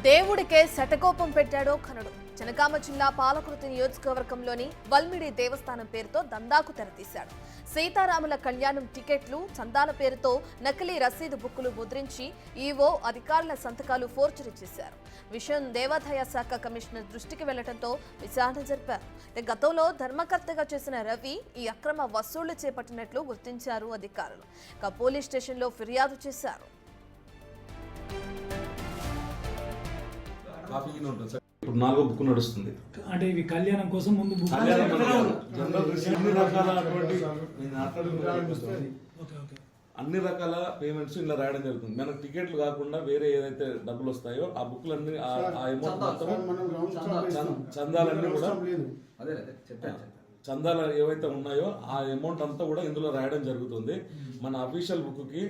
దేవుడికే శతకోపం పెట్టాడో కనుడు. జనగామ జిల్లా పాలకుర్తి నియోజకవర్గంలోని వల్మిడి దేవస్థానం పేరుతో దందాకు తెరతీశాడు. సీతారాముల కళ్యాణం టికెట్లు, చందాల పేరుతో నకిలీ రసీదు బుక్కులు ముద్రించి ఈవో అధికారుల సంతకాలు ఫోర్జరీ చేశారు. విషయం దేవాదాయ శాఖ కమిషనర్ దృష్టికి వెళ్లడంతో విచారణ జరిపారు. గతంలో ధర్మకర్తగా చేసిన రవి ఈ అక్రమ వసూళ్లు చేపట్టినట్లు గుర్తించారు అధికారులు. పోలీస్ స్టేషన్లో ఫిర్యాదు చేశారు. ఇప్పుడు 4వ బుక్ నడుస్తుంది. అంటే ఇవి కళ్యాణం కోసం ముందు బుక్ అన్ని రకాల పేమెంట్స్ ఇలా రాయడం జరుగుతుంది. మనకు టికెట్లు కాకుండా వేరే ఏదైతే డబ్బులు వస్తాయో ఆ బుక్లన్నీ ఆ అమౌంట్ మొత్తం చందాలన్నీ కూడా చందాలు ఏవైతే ఉన్నాయో ఆ అమౌంట్ అంతా కూడా ఇందులో రాయడం జరుగుతుంది. మన అఫీషియల్ బుక్ కి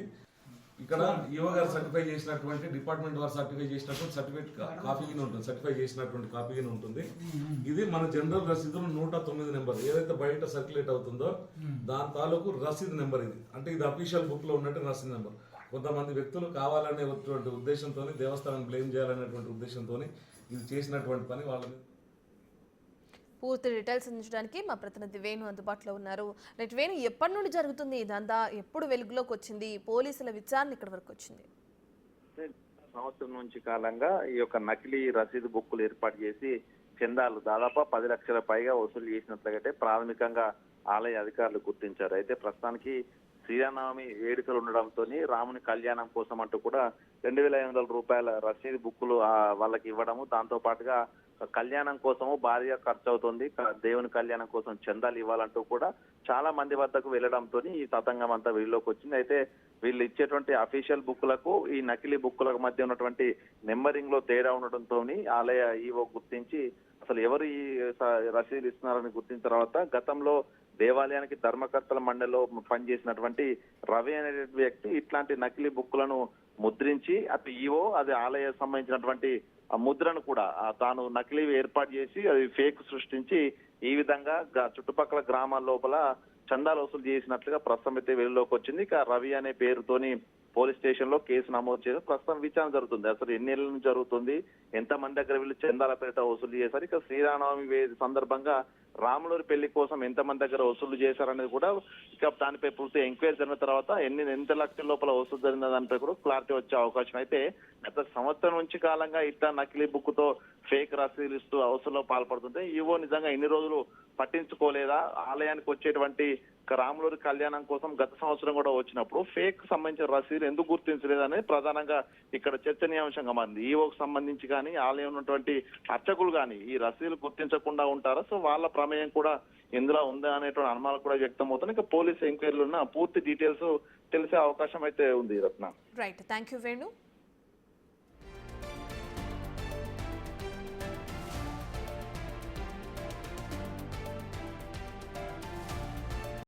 ఇక్కడ ఈవో గారు సర్టిఫై చేసినటువంటి డిపార్ట్మెంట్ వారు సర్టిఫై చేసినటువంటి సర్టిఫికేట్ కాపీగా ఉంటుంది, సర్టిఫై చేసినటువంటి కాపీగా ఉంటుంది. ఇది మన జనరల్ రసీదులు 109 నెంబర్ ఏదైతే బయట సర్క్యులేట్ అవుతుందో దాని తాలూకు రసీదు నెంబర్ ఇది. అంటే ఇది అఫీషియల్ బుక్ లో ఉన్నట్టు రసీదు నెంబర్. కొంతమంది వ్యక్తులు కావాలనేటువంటి ఉద్దేశంతో దేవస్థానం బ్లేమ్ చేయాలనేటువంటి ఉద్దేశంతో ఇది చేసినటువంటి పని వాళ్ళ మీద. పూర్తి డీటెయిల్స్ అందించడానికి మా ప్రతినిధి వేణు అందుబాటులో ఉన్నారు. రైట్ వేణు, ఎప్పటి నుండి జరుగుతుంది ఇదంతా? ఎప్పుడు వెలుగులోకి వచ్చింది? పోలీసుల విచారణ ఇక్కడ వరకు వచ్చింది? సంవత్సరం నుంచి కాలంగా ఈ యొక్క నకిలీ రసీదు బుక్కులు ఏర్పాటు చేసి చందాలు దాదాపు 10 లక్షల పైగా వసూలు చేసినట్లయితే ప్రాథమికంగా ఆలయ అధికారులు గుర్తించారు. అయితే ప్రస్తుతానికి శ్రీరామనవమి వేడుకలు ఉండడంతో రాముని కళ్యాణం కోసం అంటూ కూడా 2500 రూపాయల రసీదు బుక్కులు వాళ్ళకి ఇవ్వడము, దాంతో పాటుగా కళ్యాణం కోసము భారీగా ఖర్చు అవుతుంది, దేవుని కళ్యాణం కోసం చందాలు ఇవ్వాలంటూ కూడా చాలా మంది వద్దకు వెళ్లడంతో ఈ తతంగం అంతా వీళ్ళలోకి వచ్చింది. అయితే వీళ్ళు ఇచ్చేటువంటి అఫీషియల్ బుక్కులకు ఈ నకిలీ బుక్కులకు మధ్య ఉన్నటువంటి నెంబరింగ్ లో తేడా ఉండడంతో ఆలయ ఈవో గుర్తించి అసలు ఎవరు ఈ రసీదులు ఇస్తున్నారని గుర్తించిన తర్వాత గతంలో దేవాలయానికి ధర్మకర్తల మండలిలో పనిచేసినటువంటి రవి అనే వ్యక్తి ఇట్లాంటి నకిలీ బుక్కులను ముద్రించి అటు ఈవో అది ఆలయ సంబంధించినటువంటి ఆ ముద్రను కూడా తాను నకిలీ ఏర్పాటు చేసి అది ఫేక్ సృష్టించి ఈ విధంగా చుట్టుపక్కల గ్రామాల లోపల చందాలు వసూలు చేసినట్లుగా ప్రస్తుతం అయితే వెలుగులోకి వచ్చింది. ఇక రవి అనే పేరుతోని పోలీస్ స్టేషన్ లో కేసు నమోదు చేసి ప్రస్తుతం విచారణ జరుగుతుంది. అసలు ఎన్ని ఏళ్ళ నుంచి జరుగుతుంది, ఎంత మంది దగ్గర వీళ్ళు చందాల పేరిట వసూలు చేశారు, ఇక శ్రీరామనవమి సందర్భంగా రాములూరి పెళ్లి కోసం ఎంత మంది దగ్గర వసూలు చేశారనేది కూడా ఇక దానిపై పూర్తి ఎంక్వైరీ జరిగిన తర్వాత ఎంత లక్షల లోపల వసూలు జరిగిన దానిపై కూడా క్లారిటీ వచ్చే అవకాశం. అయితే గత సంవత్సరం నుంచి కాలంగా ఇట్లా నకిలీ బుక్ తో ఫేక్ రసీదులు ఇస్తూ అవసరంలో పాల్పడుతుంటే ఈవో నిజంగా ఇన్ని రోజులు పట్టించుకోలేదా? ఆలయానికి వచ్చేటువంటి రాములూరి కళ్యాణం కోసం గత సంవత్సరం కూడా వచ్చినప్పుడు ఫేక్ సంబంధించిన రసీదులు ఎందుకు గుర్తించలేదనేది ప్రధానంగా ఇక్కడ చర్చనీయాంశంగా మారింది. ఈవోకు సంబంధించి కానీ ఆలయం ఉన్నటువంటి అర్చకులు కానీ ఈ రసీదులు గుర్తించకుండా ఉంటారా? సో వాళ్ళ ప్రమేయం కూడా ఇందులో ఉందా అనేటువంటి అనుమానాలు కూడా వ్యక్తం అవుతుంది. ఇక పోలీస్ ఎంక్వైరీలో ఉన్న పూర్తి డీటెయిల్స్ తెలిసే అవకాశం అయితే ఉంది. Ratna. Right, thank you Venu.